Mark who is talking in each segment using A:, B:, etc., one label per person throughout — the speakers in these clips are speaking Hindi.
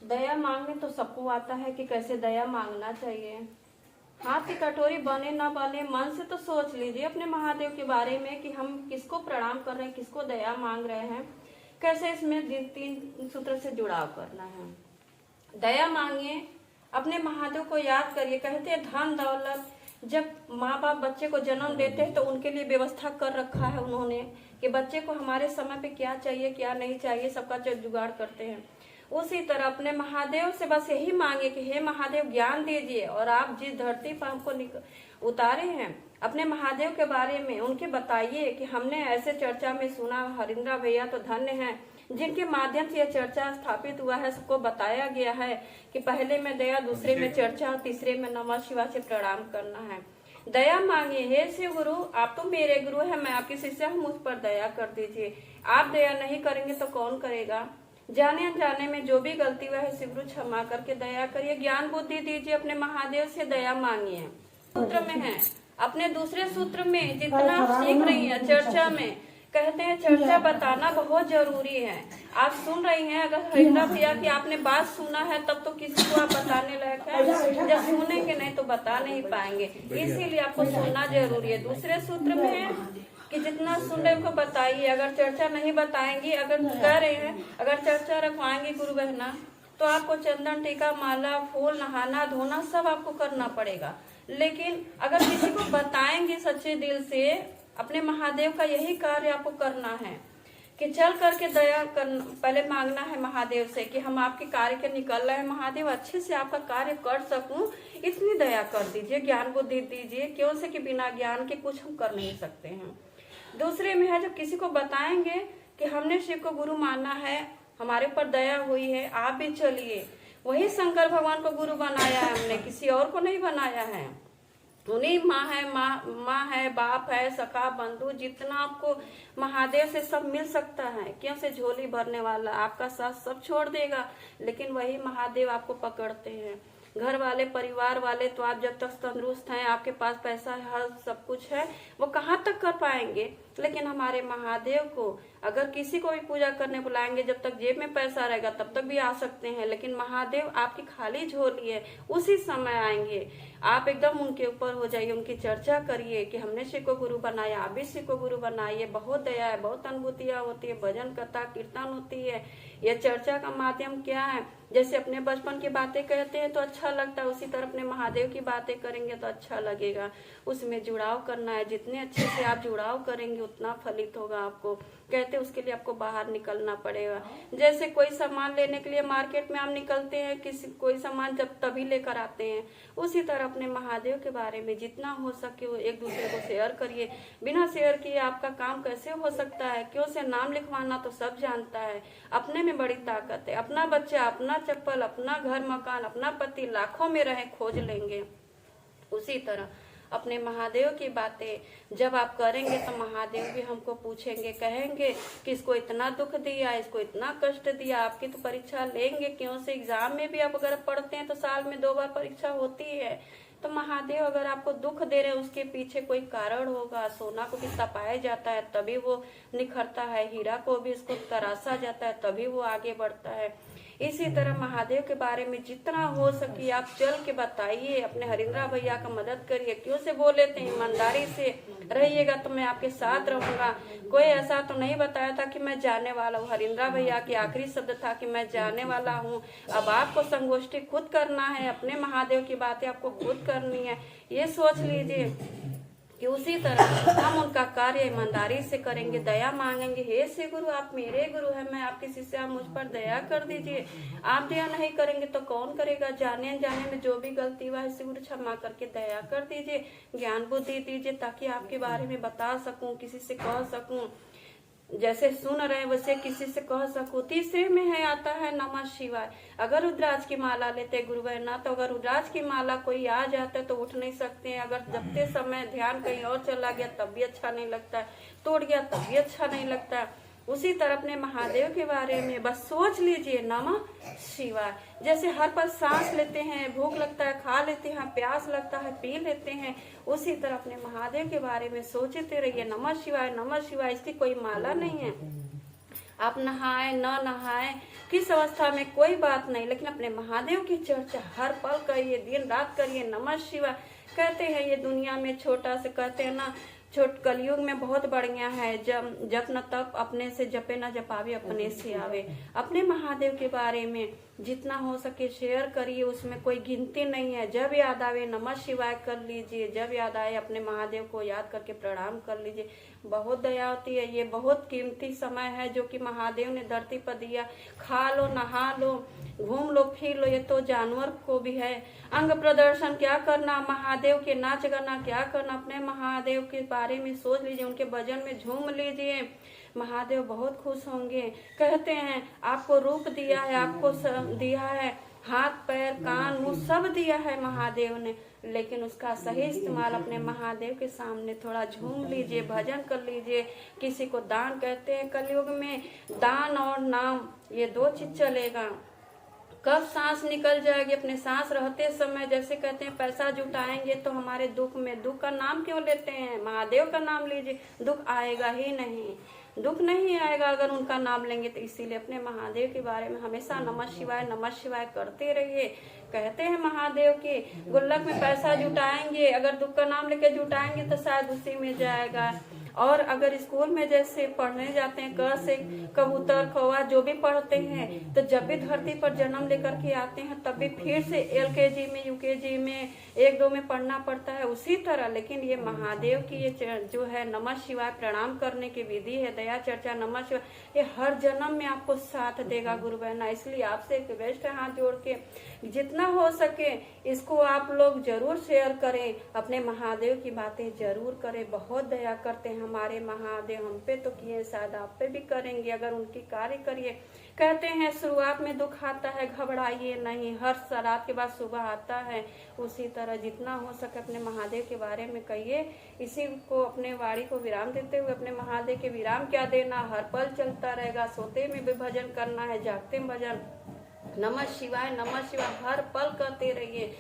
A: दया मांगने तो सबको आता है कि कैसे दया मांगना चाहिए। हाथ की कटोरी बने ना बने, मन से तो सोच लीजिए अपने महादेव के बारे में कि हम किसको प्रणाम कर रहे हैं, किसको दया मांग रहे हैं, कैसे इसमें तीन सूत्र से जुड़ाव करना है। दया मांगिए, अपने महादेव को याद करिए। कहते हैं धन दौलत, जब माँ बाप बच्चे को जन्म देते हैं तो उनके लिए व्यवस्था कर रखा है उन्होंने कि बच्चे को हमारे समय पे क्या चाहिए क्या नहीं चाहिए सबका जुगाड़ करते हैं। उसी तरह अपने महादेव से बस यही मांगे कि हे महादेव ज्ञान दीजिए, और आप जिस धरती पर हमको उतारे हैं अपने महादेव के बारे में उनके बताइए कि हमने ऐसे चर्चा में सुना। हरिंद्रा भैया तो धन्य हैं जिनके माध्यम से यह चर्चा स्थापित हुआ है, सबको बताया गया है कि पहले में दया, दूसरे में चर्चा और तीसरे में नमः शिवाय से प्रणाम करना है। दया मांगिए, हे शिव गुरु आप तो मेरे गुरु है, मैं आपकी शिष्या हूँ, मुझ पर दया कर दीजिए। आप दया नहीं करेंगे तो कौन करेगा। जाने अनजाने में जो भी गलती हुआ है शिव गुरु क्षमा करके दया करिए। ज्ञान बुद्धि दीजिए, अपने महादेव से दया मांगिए। सूत्र में है, अपने दूसरे सूत्र में जितना सीख रही है चर्चा में, कहते हैं चर्चा बताना बहुत जरूरी है। आप सुन रही हैं, अगर हरिंद्रा भैया की आपने बात सुना है तब तो किसी को आप बताने लायक है, जब सुनेंगे नहीं तो बता नहीं पाएंगे, इसीलिए आपको सुनना जरूरी है। दूसरे सूत्र में है कि जितना सुन रहे को बताइए। अगर चर्चा नहीं बताएंगी, अगर कह रहे हैं अगर चर्चा रखवाएंगी गुरु बहना तो आपको चंदन टीका माला फूल नहाना धोना सब आपको करना पड़ेगा। लेकिन अगर किसी को बताएंगे सच्चे दिल से, अपने महादेव का यही कार्य आपको करना है कि चल करके दया कर, पहले मांगना है महादेव से कि हम आपके कार्य के निकल रहे हैं, महादेव अच्छे से आपका कार्य कर सकूं, इतनी दया कर दीजिए, ज्ञान बुद्धि दीजिए। क्यों से कि बिना ज्ञान के कुछ हम कर नहीं सकते हैं। दूसरे में है जब किसी को बताएंगे कि हमने शिव को गुरु माना है, हमारे पर दया हुई है, आप भी चलिए। वही शंकर भगवान को गुरु बनाया है हमने, किसी और को नहीं बनाया है। उन्हीं माँ है बाप है सखा बंधु, जितना आपको महादेव से सब मिल सकता है। क्यों से झोली भरने वाला आपका साथ सब छोड़ देगा, लेकिन वही महादेव आपको पकड़ते हैं। घर वाले परिवार वाले तो आप जब तक तंदुरुस्त हैं, आपके पास पैसा है, हर सब कुछ है, वो कहाँ तक कर पाएंगे। लेकिन हमारे महादेव को अगर किसी को भी पूजा करने बुलाएंगे, जब तक जेब में पैसा रहेगा तब तक भी आ सकते हैं, लेकिन महादेव आपकी खाली झोली है, उसी समय आएंगे। आप एकदम उनके ऊपर हो जाइए, उनकी चर्चा करिए कि हमने शिव को गुरु बनाया, आप भी शिव को गुरु बनाइए। बहुत दया है, बहुत अनुभूतियां होती है, भजन कथा कीर्तन होती है। यह चर्चा का माध्यम क्या है, जैसे अपने बचपन की बातें कहते हैं तो अच्छा लगता है, उसी तरह अपने महादेव की बातें करेंगे तो अच्छा लगेगा। उसमें जुड़ाव करना है, जितने अच्छे से आप जुड़ाव करेंगे उतना फलित होगा आपको। कहते उसके लिए आपको बाहर निकलना पड़ेगा। जैसे कोई सामान लेने के लिए मार्केट में आप निकलते हैं, किसी कोई सामान जब तभी लेकर आते हैं, उसी तरह अपने महादेव के बारे में जितना हो सके वो एक दूसरे को शेयर करिए। बिना शेयर किए आपका काम कैसे हो सकता है। क्यों से नाम लिखवाना तो सब जानता है, अपने में बड़ी ताकत है। अपना बच्चा, अपना चप्पल, अपना घर मकान, अपना पति लाखों में रहे खोज लेंगे। उसी तरह अपने महादेव की बातें जब आप करेंगे तो महादेव भी हमको पूछेंगे, कहेंगे कि इसको इतना दुख दिया, इसको इतना कष्ट दिया। आपकी तो परीक्षा लेंगे। क्यों से एग्जाम में भी आप अगर पढ़ते हैं तो साल में 2 बार परीक्षा होती है। तो महादेव अगर आपको दुख दे रहे हैं उसके पीछे कोई कारण होगा। सोना को भी तपाया जाता है तभी वो निखरता है, हीरा को भी इसको तराशा जाता है तभी वो आगे बढ़ता है। इसी तरह महादेव के बारे में जितना हो सके आप चल के बताइए। अपने हरिंद्रा भैया का मदद करिए। क्यों से बोल लेते हैं, ईमानदारी से रहिएगा तो मैं आपके साथ रहूंगा। कोई ऐसा तो नहीं बताया था कि मैं जाने वाला हूँ। हरिंद्रा भैया की आखिरी शब्द था कि मैं जाने वाला हूँ। अब आपको संगोष्ठी खुद करना है, अपने महादेव की बातें आपको खुद करनी है। ये सोच लीजिए कि उसी तरह हम उनका कार्य ईमानदारी से करेंगे, दया मांगेंगे। हे श्री गुरु आप मेरे गुरु हैं, मैं आपकी शिष्या, मुझ पर दया कर दीजिए। आप दया नहीं करेंगे तो कौन करेगा। जाने अनजाने में जो भी गलती हुआ है श्री गुरु क्षमा करके दया कर दीजिए, ज्ञान बुद्धि दीजिए ताकि आपके बारे में बता सकूं, किसी से कह सकूं। जैसे सुन रहे वैसे किसी से कह सकूं। तीसरे में है आता है नमः शिवाय। अगर रुद्राज की माला लेते गुरु बहना, तो अगर रुद्राज की माला कोई आ जाता है तो उठ नहीं सकते हैं। अगर जपते समय ध्यान कहीं और चला गया तब भी अच्छा नहीं लगता है, टूट गया तब भी अच्छा नहीं लगता है। उसी तरह अपने महादेव के बारे में बस सोच लीजिए नमः शिवाय। जैसे हर पल सांस लेते हैं, भूख लगता है खा लेते हैं, प्यास लगता है पी लेते हैं, उसी तरह अपने महादेव के बारे में सोचते रहिए नमः शिवाय नमः शिवाय। इसकी कोई माला नहीं है, आप नहाए न नहाए, किस अवस्था में, कोई बात नहीं, लेकिन अपने महादेव की चर्चा हर पल करिए, दिन रात करिए। नमः शिवाय कहते हैं ये दुनिया में छोटा से, कहते हैं ना छोट कलयुग में बहुत बढ़िया है। जप न तप अपने से जपे न जपावे अपने से आवे। अपने महादेव के बारे में जितना हो सके शेयर करिए, उसमें कोई गिनती नहीं है। जब याद आवे नमः शिवाय कर लीजिए, जब याद आए अपने महादेव को याद करके प्रणाम कर लीजिए। बहुत दया होती है। ये बहुत कीमती समय है जो कि महादेव ने धरती पर दिया। खा लो, नहा लो, घूम लो, फिर लो, ये तो जानवर को भी है। अंग प्रदर्शन क्या करना, महादेव के नाच गाना क्या करना, अपने महादेव के बारे में सोच लीजिए, उनके भजन में झूम लीजिए। महादेव बहुत खुश होंगे। कहते हैं आपको रूप दिया है, आपको दिया है हाथ पैर कान मुंह सब दिया है महादेव ने, लेकिन उसका सही इस्तेमाल अपने महादेव के सामने थोड़ा झूम लीजिए, भजन कर लीजिए। किसी को दान कहते हैं, कलयुग में दान और नाम ये दो चीज चलेगा। कब सांस निकल जाएगी, अपने सांस रहते समय जैसे कहते हैं पैसा जुटाएंगे तो हमारे दुख में, दुख का नाम क्यों लेते हैं, महादेव का नाम लीजिए, दुख आएगा ही नहीं, दुख नहीं आएगा अगर उनका नाम लेंगे तो। इसीलिए अपने महादेव के बारे में हमेशा नमः शिवाय करते रहिए। कहते हैं महादेव के गुल्लक में पैसा जुटाएंगे, अगर दुख का नाम लेके जुटाएंगे तो शायद उसी में जाएगा। और अगर स्कूल में जैसे पढ़ने जाते हैं, क से कबूतर कौवा जो भी पढ़ते हैं, तो जब भी धरती पर जन्म लेकर के आते हैं तब भी फिर से LKG में UKG में 1-2 में पढ़ना पड़ता है उसी तरह। लेकिन ये महादेव की ये जो है नमः शिवाय प्रणाम करने की विधि है, दया चर्चा नमः शिवाय, ये हर जन्म में आपको साथ देगा गुरु बहना। इसलिए आपसे एक रिक्वेस्ट है, हाथ जोड़ के जितना हो सके इसको आप लोग जरूर शेयर करें, अपने महादेव की बातें जरूर करें। बहुत दया करते हैं हमारे महादेव, हम पे तो किए, शायद आप पे भी करेंगे अगर उनकी कार्य करिए। कहते हैं शुरुआत में दुख आता है, घबराइए नहीं, हर रात के बाद सुबह आता है। उसी तरह जितना हो सके अपने महादेव के बारे में कहिए। इसी को अपने वाणी को विराम देते हुए, अपने महादेव के विराम क्या देना, हर पल चलता रहेगा। सोते में भी भजन करना है, जागते में भजन, नमः शिवाय हर पल करते रहिए।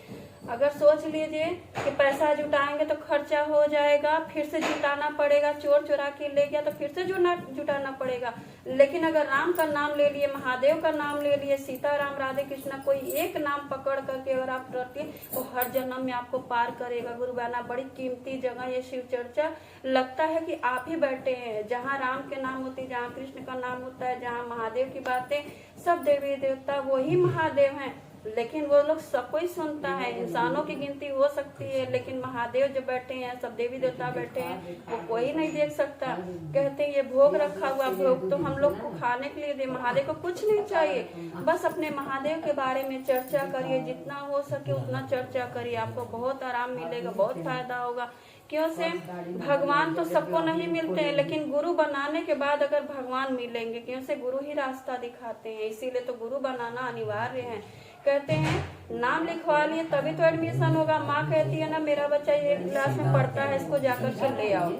A: अगर सोच लीजिए कि पैसा जुटाएंगे तो खर्चा हो जाएगा, फिर से जुटाना पड़ेगा, चोर चुरा के ले गया तो फिर से जुटाना पड़ेगा। लेकिन अगर राम का नाम ले लिए, महादेव का नाम ले लिए, सीता राम राधे कृष्णा, कोई एक नाम पकड़ करके अगर आप रखिए तो हर जन्म में आपको पार करेगा। गुरु बहना बड़ी कीमती जगह ये शिव चर्चा, लगता है कि आप ही बैठे हैं जहाँ राम के नाम होते हैं, जहाँ कृष्ण का नाम होता है, जहाँ महादेव की बातें, सब देवी देवता वही महादेव हैं। लेकिन वो लोग सब कोई सुनता है, इंसानों की गिनती हो सकती है, लेकिन महादेव जो बैठे हैं, सब देवी देवता बैठे हैं, वो कोई नहीं देख सकता। कहते हैं ये भोग रखा हुआ भोग तो हम लोग को खाने के लिए दे, महादेव को कुछ नहीं चाहिए। बस अपने महादेव के बारे में चर्चा करिए, जितना हो सके उतना चर्चा करिए, आपको बहुत आराम मिलेगा, बहुत फायदा होगा। क्यों से भगवान तो सबको नहीं मिलते हैं, लेकिन गुरु बनाने के बाद अगर भगवान मिलेंगे, क्यों से गुरु ही रास्ता दिखाते हैं, इसीलिए तो गुरु बनाना अनिवार्य है। कहते हैं नाम लिखवा लिए तभी तो एडमिशन होगा। माँ कहती है ना मेरा बच्चा ये क्लास में पढ़ता है, इसको जाकर के ले आओ।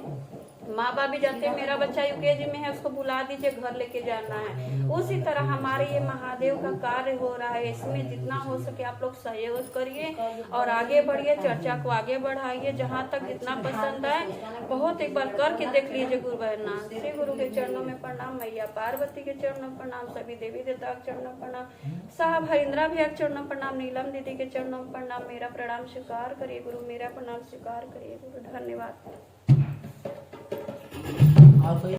A: माँ बाप भी जाते हैं मेरा बच्चा UKG में है, उसको बुला दीजिए, घर लेके जाना है। उसी तरह हमारे ये महादेव का कार्य हो रहा है, इसमें जितना हो सके आप लोग सहयोग करिए और आगे बढ़िए, चर्चा को आगे बढ़ाइए, जहाँ तक जितना पसंद आए। बहुत एक बार करके देख लीजिए गुरु बहना। श्री गुरु के चरणों में प्रणाम, मैया पार्वती के चरणों में प्रणाम, सभी देवी देवता के चरणों में प्रणाम, साहब हरिंद्रा भैया के चरणों में प्रणाम, नीलम दीदी के चरणों में प्रणाम। मेरा प्रणाम स्वीकार करिए गुरु, मेरा प्रणाम स्वीकार करिए गुरु। धन्यवाद।